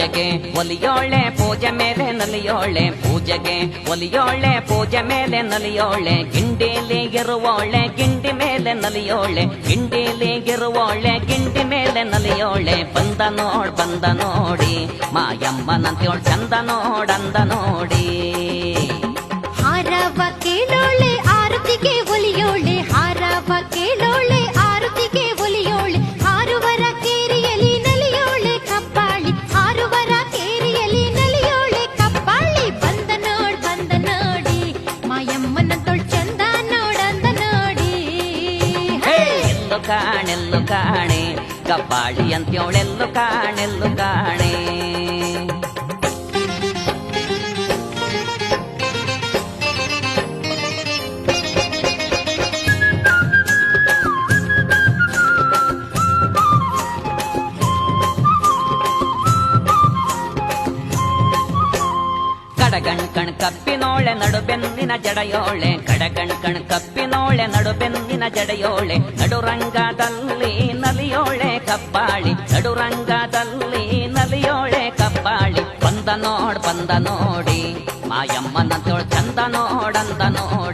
ಪೂಜೆಗೆ ಒಲಿಯೋಳೆ ಪೂಜೆ ಮೇಲೆ ನಲಿಯೋಳೆ ಪೂಜೆಗೆ ಒಲಿಯೋಳೆ ಪೂಜೆ ಮೇಲೆ ನಲಿಯೋಳೆ ಗಿಂಡಿಲಿ ಇರುವೋಳೆ ಗಿಂಡಿ ಮೇಲೆ ನಲಿಯೋಳೆ ಗಿಂಡಿಲಿ ಇರುವೋಳೆ ಗಿಂಡಿ ಮೇಲೆ ನಲಿಯೋಳೆ ಬಂದ ನೋಡಿ ಮಾಯಮ್ಮನಂತ್ಯೋಳ್ ಚಂದ ನೋಡಂದ ನೋಡಿ ಹಾರವ ಕೇಳೋಳೆ ಆರತಿಗೆ ಒಲಿಯೋಳೆ ಹಾರವ ಕೇಳೋಳೆ ಆರತಿಗೆ ಒಲಿಯೋಳೆ ಹಾರುವರ ಕೇರಿಯಲಿ ನಲಿಯೋಳೆ ಕಪ್ಪಾಳಿ ಹಾರುವರ ಕೇರಿಯಲಿ ನಲಿಯೋಳೆ ಕಪ್ಪಾಳಿ ಬಂದ ನೋಡಿ ಮಾಯಮ್ಮನಂತೋಳ್ ಚಂದ ನೋಡಂದ ನೋಡಿ ಎಲ್ಲು ಕಾಣೆ ಕಪ್ಪಾಳಿ ಅಂತ್ಯೋಳೆಲ್ಲು ಕಾಣೆ ಕಡಗಣ್ಕಣ್ ಕಪ್ಪಿನೋಳೆ ನಡುಬೆನ್ನಿನ ಜಡೆಯೋಳೆ ಕಡಗಣ್ಕಣ್ ಕಪ್ಪಿನೋಳೆ ನಡುಬೆನ್ನಿನ ಜಡೆಯೋಳೆ ನಡುರಂಗದಲ್ಲಿ ನಲಿಯೋಳೆ ಕಪ್ಪಾಳಿ ನಡುರಂಗದಲ್ಲಿ ನಲಿಯೋಳೆ ಕಪ್ಪಾಳಿ ಬಂದ ನೋಡಿ ಮಾಯಮ್ಮನಂತೋಳ್ ಚಂದ ನೋಡಂದ ನೋಡಿ